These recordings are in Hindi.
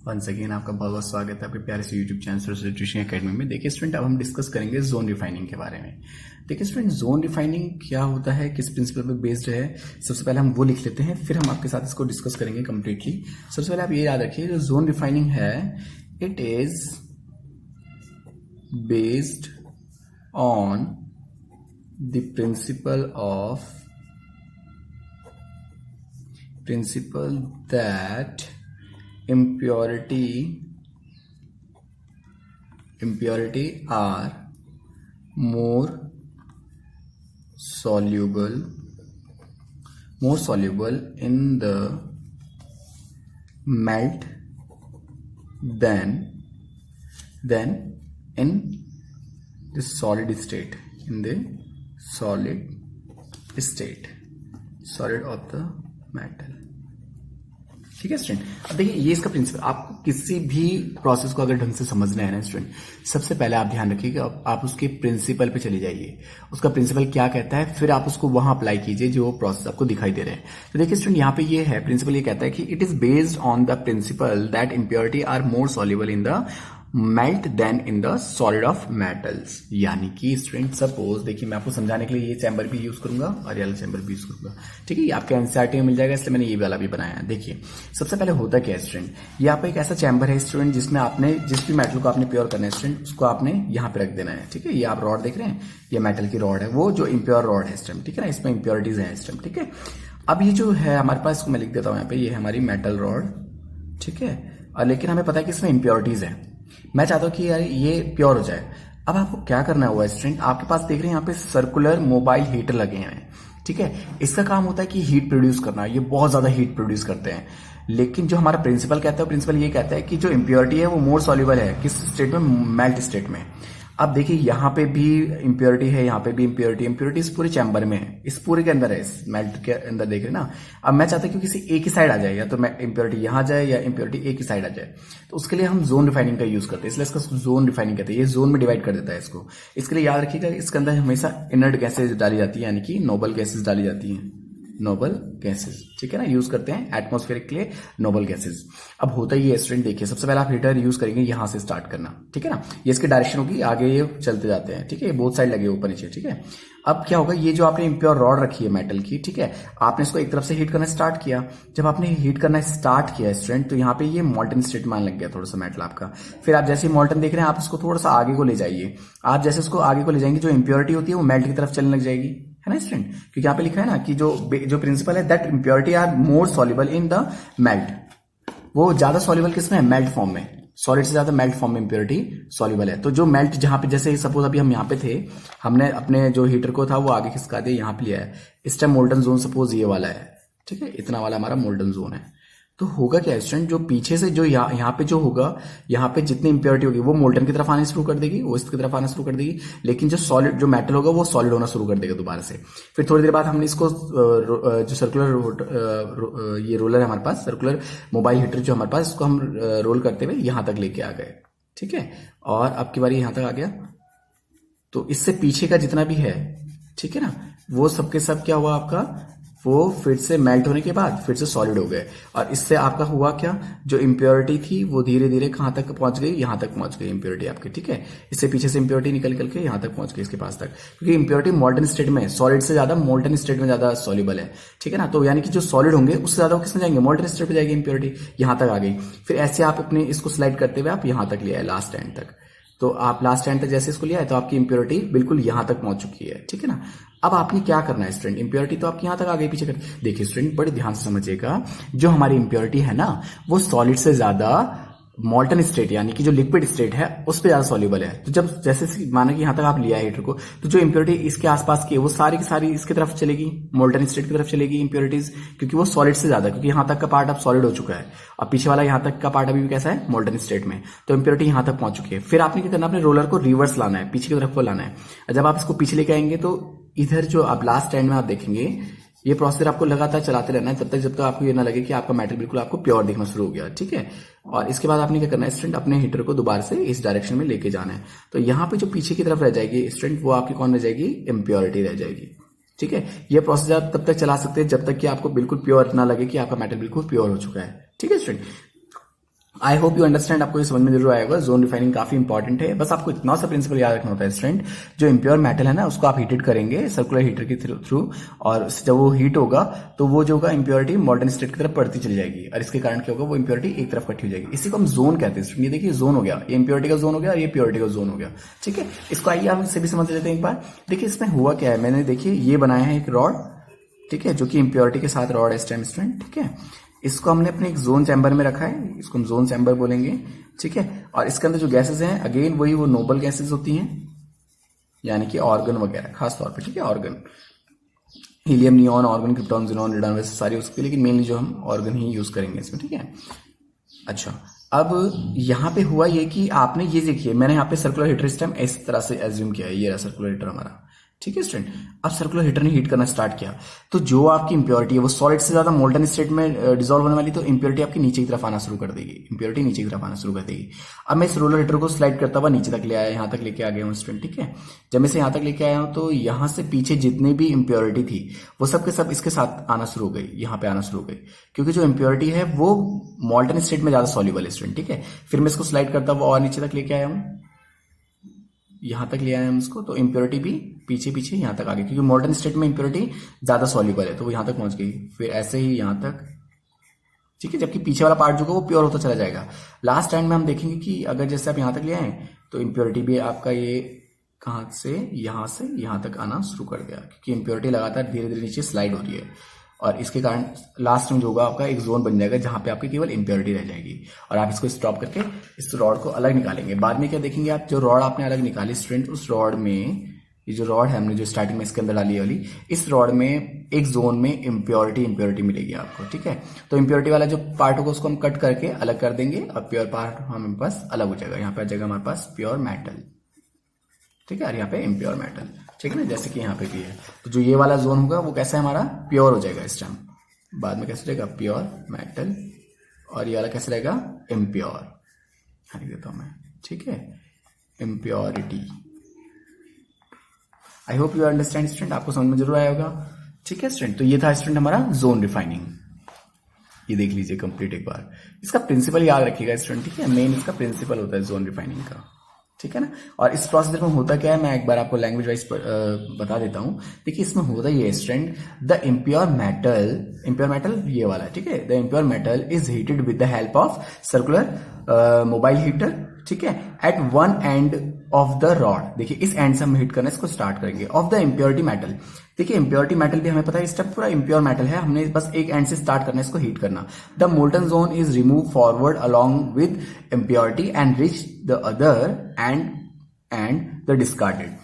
वंस अगेन आपका बहुत बहुत स्वागत है आपके प्यारे से YouTube channel Saraswati tuition academy में। देखिए स्टूडेंट, अब हम डिस्कस करेंगे जोन रिफाइनिंग के बारे में। देखिए स्टूडेंट, जोन रिफाइनिंग क्या होता है, किस प्रिंसिपल पे बेस्ड है, सबसे पहले हम वो लिख लेते हैं, फिर हम आपके साथ इसको डिस्कस करेंगे कम्प्लीटली। सबसे पहले आप ये याद रखिए, जो जोन रिफाइनिंग है it is based on the principle that impurity are more soluble in the melt than in the solid state, solid of the metal। ठीक है स्टूडेंट, अब देखिए ये इसका प्रिंसिपल। आपको किसी भी प्रोसेस को अगर ढंग से समझना है ना स्टूडेंट, सबसे पहले आप ध्यान रखिए कि आप उसके प्रिंसिपल पे चले जाइए, उसका प्रिंसिपल क्या कहता है, फिर आप उसको वहां अप्लाई कीजिए जो प्रोसेस आपको दिखाई दे रहे हैं। तो देखिए स्टूडेंट, यहाँ पे ये है प्रिंसिपल, ये कहता है कि it is based on the principle that impurity are more soluble in the melt than in the solid of metals. यानी कि स्टूडेंट सपोज देखिए, मैं आपको समझाने के लिए ये चैम्बर भी यूज करूंगा और ये वाला चैम्बर भी यूज करूंगा। ठीक है, ये आपके एनसीईआरटी में मिल जाएगा, इसलिए मैंने ये वाला भी बनाया है। देखिए सबसे पहले होता क्या है स्टूडेंट, ये आपका एक ऐसा चैम्बर है स्टूडेंट जिसमें आपने जिस भी मेटल को आपने प्योर करना है स्टूडेंट, उसको आपने यहाँ पे रख देना है। ठीक है, ये आप रॉड देख रहे हैं, ये मेटल की रॉड है, वो जो इम्प्योर रॉड है स्टूडेंट। ठीक है ना, इसमें इम्प्योरिटीज है स्टूडेंट। ठीक है, अब ये जो है हमारे पास, इसको मैं लिख देता हूँ यहाँ पे, ये है हमारी मेटल रॉड। ठीक है, और लेकिन हमें पता है कि इसमें इम्प्योरिटीज है। मैं चाहता हूं कि यार ये प्योर हो जाए। अब आपको क्या करना हुआ स्टूडेंट, आपके पास देख रहे हैं यहाँ पे सर्कुलर मोबाइल हीटर लगे हैं। ठीक है, इसका काम होता है कि हीट प्रोड्यूस करना, ये बहुत ज्यादा हीट प्रोड्यूस करते हैं। लेकिन जो हमारा प्रिंसिपल कहता है, प्रिंसिपल ये कहता है कि जो इम्प्योरिटी है वो मोर सॉल्युबल है किस स्टेट में, मेल्ट स्टेट में। अब देखिए यहाँ पे भी इम्प्योरिटी है, यहाँ पे भी इम्प्योरिटी इस पूरे चैम्बर में है, इस पूरे के अंदर है, इस मेल्ट के अंदर देख रहे हैं ना। अब मैं चाहता हूँ कि किसी एक ही साइड आ जाए, या तो मैं इम्प्योरिटी यहाँ जाए या इम्प्योरिटी एक ही साइड आ जाए। तो उसके लिए हम जोन रिफाइनिंग का यूज करते हैं, इसलिए इसका जोन रिफाइनिंग कहते हैं। ये जोन में डिवाइड कर देता है इसको। इसके लिए याद रखिएगा, इसके अंदर हमेशा इनर्ट गैसेज डाली जाती है, यानी कि नोबल गैसेज डाली जाती है, नोबल गैसेस। ठीक है ना, यूज करते हैं एटमॉस्फेरिक के लिए नोबल गैसेस। अब होता ही है स्टूडेंट, देखिए सबसे पहले आप हीटर यूज करेंगे, यहां से स्टार्ट करना। ठीक है ना, ये इसकी डायरेक्शन होगी, आगे ये चलते जाते हैं। ठीक है, बोथ साइड लगे ऊपर नीचे। ठीक है, अब क्या होगा, ये जो आपने इम्प्योर रॉड रखी है मेटल की, ठीक है, आपने इसको एक तरफ से हीट करना स्टार्ट किया। जब आपने हीट करना स्टार्ट किया स्टूडेंट, तो यहाँ पे ये मोल्टन स्टेट मान लग गया थोड़ा सा मेटल आपका। फिर आप जैसे मोल्टन देख रहे हैं, आप इसको थोड़ा सा आगे को ले जाइए। आप जैसे इसको आगे को ले जाएंगे, जो इम्प्योरिटी होती है वो मेल्ट की तरफ चलने लग जाएगी, है ना स्टूडेंट। क्योंकि यहाँ पे लिखा है ना कि जो प्रिंसिपल है that impurity are more soluble in the melt, वो ज्यादा सॉल्युबल किसमें है, मेल्ट फॉर्म में। सॉलिड से ज्यादा मेल्ट फॉर्म में इम्प्योरिटी सॉल्युबल है। तो जो मेल्ट जहां पे, जैसे सपोज अभी हम यहाँ पे थे, हमने अपने जो हीटर को था वो आगे खिसका दिया, यहाँ पे लिया है। इस टाइम मोल्टन जोन सपोज ये वाला है। ठीक है, इतना वाला हमारा मोल्टन जोन है। तो होगा क्या स्टूडेंट, जो पीछे से जो यहाँ पे जो होगा, यहाँ पे जितनी इंप्योरिटी होगी वो मोल्टन की तरफ आने शुरू कर देगी, वो इसकी तरफ आना शुरू कर देगी। लेकिन जो सॉलिड जो मेटल होगा वो सॉलिड होना शुरू कर देगा दोबारा से। फिर थोड़ी देर बाद हमने इसको जो सर्कुलर ये रोलर है हमारे पास, सर्कुलर मोबाइल हीटर जो हमारे पास, इसको हम रोल करते हुए यहां तक लेके आ गए। ठीक है, और अब की बारी यहां तक आ गया। तो इससे पीछे का जितना भी है, ठीक है ना, वो सबके सब क्या हुआ आपका, वो फिर से मेल्ट होने के बाद फिर से सॉलिड हो गए। और इससे आपका हुआ क्या, जो इम्प्योरिटी थी वो धीरे धीरे कहां तक पहुंच गई, यहां तक पहुंच गई इम्प्योरिटी आपकी। ठीक है, इससे पीछे से इम्प्योरिटी निकल के यहां तक पहुंच गई, इसके पास तक, क्योंकि इम्प्योरिटी मोल्टन स्टेट में, सॉलिड से ज्यादा मोल्टन स्टेट में ज्यादा सॉल्युबल है। ठीक है ना, तो यानी कि जो सॉलिड होंगे उससे ज्यादा किसमें जाएंगे, मोल्टन स्टेट पे जाएगी इम्प्योरिटी, यहां तक आ गई। फिर ऐसे आप अपने इसको स्लाइड करते हुए आप यहां तक ले आए, लास्ट एंड तक। तो आप लास्ट एंड तक जैसे इसको लिया है, तो आपकी इम्प्योरिटी बिल्कुल यहां तक पहुंच चुकी है। ठीक है ना, अब आपने क्या करना है स्टूडेंट, इम्प्योरिटी तो आपकी यहां तक आगे पीछे कर। देखिए स्टूडेंट, बड़े ध्यान से समझिएगा, जो हमारी इम्प्योरिटी है ना, वो सॉलिड से ज्यादा मोल्टन स्टेट यानी कि जो लिक्विड स्टेट है उस पर ज्यादा सॉल्युबल है। तो जब जैसे माना कि यहां तक आप लिया है हीटर को, तो जो इम्प्योरिटी इसके आसपास की है वो सारी की सारी इसकी तरफ चलेगी, मोल्टन स्टेट की तरफ चलेगी इम्प्योरिटीज, क्योंकि वो सॉलिड से ज्यादा, क्योंकि यहां तक का पार्ट अब सॉलिड हो चुका है। अब पीछे वाला यहां तक का पार्ट अभी भी कैसा है, मोल्टन स्टेट में। तो इम्प्योरिटी यहां तक पहुंच चुकी है। फिर आपने क्या करना, अपने रोलर को रिवर्स लाना है, पीछे की तरफ को लाना है। जब आप इसको पीछे लेके आएंगे, तो इधर जो आप लास्ट एंड में आप देखेंगे, ये प्रोसेस आपको लगातार चलाते रहना है तब तक जब तक आपको ये ना लगे कि आपका मेटल बिल्कुल आपको प्योर दिखना शुरू हो गया। ठीक है, और इसके बाद आपने क्या करना है स्टूडेंट, अपने हीटर को दोबारा से इस डायरेक्शन में लेके जाना है। तो यहाँ पे जो पीछे की तरफ रह जाएगी स्टूडेंट, वो आपकी कौन रह जाएगी, इम्प्योरिटी रह जाएगी। ठीक है, ये प्रोसेस आप तब तक चला सकते हैं जब तक कि आपको बिल्कुल प्योर ना लगे कि आपका मेटल बिल्कुल प्योर हो चुका है। ठीक है student, I hope you understand, आपको ये समझ में जरूर आएगा। जोन रिफाइनिंग काफी इंपॉर्टेंट है। बस आपको इतना सा प्रिंसिपल याद रखना होता है स्टूडेंट, जो इम्प्योर मेटल है ना उसको आप हीटेड करेंगे सर्कुलर हीटर के थ्रू, और जब वो हीट होगा तो वो जो होगा इम्प्योरिटी मॉडर्न स्टेट की तरफ बढ़ती चली जाएगी, और इसके कारण क्या होगा, वो इम्प्योरिटी एक तरफ इकट्ठी हो जाएगी। इसी को हम जोन कहते हैं स्टूडेंट। ये देखिए जोन हो गया, ये इम्प्योरिटी का जोन हो गया और ये प्योरिटी का जोन हो गया। ठीक है, इसको आइए हम इससे भी समझ लेते हैं एक बार। देखिए इसमें हुआ क्या है, मैंने देखिए ये बनाया है एक रॉड, ठीक है, जो कि इम्प्योरिटी के साथ रॉड है इस टाइम स्टूडेंट। ठीक है, इसको हमने अपने एक जोन चैम्बर में रखा है, इसको हम जोन चैम्बर बोलेंगे। ठीक है, और इसके अंदर जो गैसेस हैं अगेन वही वो नोबल गैसेस होती हैं, यानी कि ऑर्गन वगैरह खास तौर पे। ठीक है, organ, helium, neon, organ, krypton, xenon, radon, वैसे सारी उसके, लेकिन मेनली जो हम ऑर्गन ही यूज करेंगे इसमें। ठीक है, अच्छा अब यहाँ पे हुआ ये कि आपने ये देखिए, मैंने यहाँ पे सर्कुलर हीटर सिस्टम इस तरह से एज्यूम किया है, ये रहा सर्कुलर हीटर हमारा। ठीक है स्टूडेंट, अब सर्कुलर हीटर ने हीट करना स्टार्ट किया तो जो आपकी इंप्योरिटी है वो सॉलिड से ज्यादा मोल्टन स्टेट में डिसॉल्व होने वाली, तो इंप्योरिटी आपकी नीचे की तरफ आना शुरू कर देगी, इंप्योरिटी नीचे की तरफ आना शुरू कर देगी। अब मैं इस रोलर हीटर को स्लाइड करता हुआ नीचे तक ले आया, यहाँ तक लेके आ गया हूँ स्टूडेंट। ठीक है, जब मैं इसे यहाँ तक लेके आया हूँ तो यहाँ से पीछे जितने भी इंप्योरिटी थी वो सब के सब इसके साथ आना शुरू हो गई, यहाँ पे आना शुरू हो गई, क्योंकि जो इंप्योरिटी है वो मोल्टन स्टेट में ज्यादा सॉल्युबल है स्टूडेंट। ठीक है, फिर मैं इसको स्लाइड करता हुआ और नीचे तक लेके आया हूँ, यहां तक ले आए हम इसको, तो इंप्योरिटी भी पीछे पीछे यहां तक आ गई, क्योंकि मॉडर्न स्टेट में इंप्योरिटी ज्यादा सॉल्युबल है तो वो यहां तक पहुंच गई, फिर ऐसे ही यहां तक। ठीक है, जबकि पीछे वाला पार्ट जो है वो प्योर होता चला जाएगा। लास्ट टाइम में हम देखेंगे कि अगर जैसे आप यहां तक ले आए तो इंप्योरिटी भी आपका ये कहां से यहां तक आना शुरू कर दिया, क्योंकि इंप्योरिटी लगातार धीरे धीरे नीचे स्लाइड हो रही है, और इसके कारण लास्ट में जो होगा आपका एक जोन बन जाएगा जहां पे आपकी केवल इंप्योरिटी रह जाएगी, और आप इसको स्टॉप करके इस रॉड को अलग निकालेंगे। बाद में क्या देखेंगे आप, जो रॉड आपने अलग निकाली स्टूडेंट, उस रॉड में ये जो रॉड है हमने जो स्टार्टिंग में इसके अंदर डाली वाली, इस रॉड में एक जोन में इंप्योरिटी मिलेगी आपको। ठीक है, तो इंप्योरिटी वाला जो पार्ट होगा उसको हम कट करके अलग कर देंगे, और प्योर पार्ट हमारे पास अलग हो जाएगा, यहाँ पे आ जाएगा हमारे पास प्योर मेटल। ठीक है, और यहाँ पे इम्प्योर मेटल। ठीक है ना, जैसे कि यहाँ पे भी है, तो जो ये वाला जोन होगा वो कैसा है हमारा, प्योर हो जाएगा इस टाइम। बाद में कैसे रहेगा, प्योर मेटल, और ये वाला कैसे रहेगा, इम्प्योर। लिख देता हूं मैं। ठीक है, impurity. I hope you understand student, आपको समझ में जरूर आया होगा। ठीक है स्टूडेंट, तो ये था स्टूडेंट हमारा जोन रिफाइनिंग। ये देख लीजिए कंप्लीट एक बार, इसका प्रिंसिपल याद रखिएगा स्टूडेंट। ठीक है, मेन इसका प्रिंसिपल होता है जोन रिफाइनिंग का। ठीक है ना, और इस प्रोसीजर में होता क्या है, मैं एक बार आपको लैंग्वेज वाइज बता देता हूं। देखिए इसमें होता ये है स्टूडेंट, द इम्प्योर मेटल ये वाला है। ठीक है, the impure metal is heated with the help of circular mobile heater. ठीक है, at one end of the rod, देखिए इस एंड से हम हीट करना इसको स्टार्ट करेंगे, ऑफ द इम्प्योरिटी मेटल। देखिए इम्प्योरिटी मेटल भी हमें पता है इस टाइप पूरा इम्प्योर मेटल है, हमने बस एक एंड से स्टार्ट करना है इसको हीट करना। The molten zone is remove forward along with impurity and rich the other and the discarded.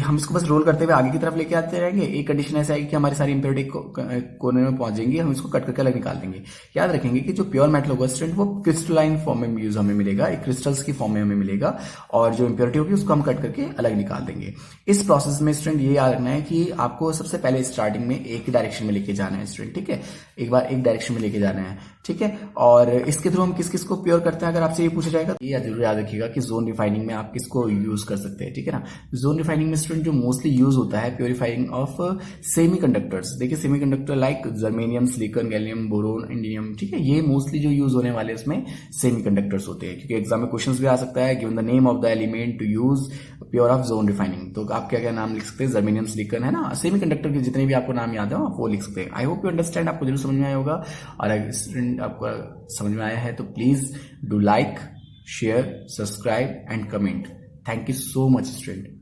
हम इसको बस रोल करते हुए आगे की तरफ लेके आते रहेंगे। एक कंडीशन ऐसा है कि हमारी सारी इंप्योरिटी कोने में पहुंच जाएंगी, हम इसको कट करके अलग निकाल देंगे। याद रखेंगे कि जो प्योर मेटल होगा स्टूडेंट वो क्रिस्टलाइन फॉर्म में यूज हमें मिलेगा, एक क्रिस्टल्स की फॉर्म में हमें मिलेगा, और जो इंप्योरिटी होगी उसको हम कट करके अलग निकाल देंगे। इस प्रोसेस में स्टूडेंट ये याद रखना है कि आपको सबसे पहले स्टार्टिंग में एक डायरेक्शन में लेके जाना है स्टूडेंट। ठीक है, एक बार एक डायरेक्शन में लेके जाना है। ठीक है, और इसके थ्रू हम किस किस को प्योर करते हैं, अगर आपसे ये पूछा जाएगा तो ये जरूर याद रखिएगा कि जोन रिफाइनिंग में आप किसको यूज कर सकते हैं। ठीक है ना, जोन रिफाइनिंग में स्टूडेंट जो मोस्टली यूज होता है प्योरीफाइंग ऑफ सेमीकंडक्टर्स। देखिए semiconductor like germanium, silicon, gallium, boron, indium. ठीक है, ये मोस्टली जो यूज होने वाले उसमें सेमीकंडक्टर्स होते हैं, क्योंकि एग्जाम में क्वेश्चंस भी आ सकता है, given the name of the element to use pure of zone refining. तो आप क्या क्या नाम लिख सकते हैं, जर्मेनियम, सिलिकॉन, है ना, सेमीकंडक्टर के जितने भी आपको नाम याद है आप वो लिख सकते हैं। आई होप यू अंडरस्टैंड, आपको जरूर समझ में आया होगा, और अगर स्टूडेंट आपको समझ में आया है तो please do like, share, subscribe and comment. Thank you so much student.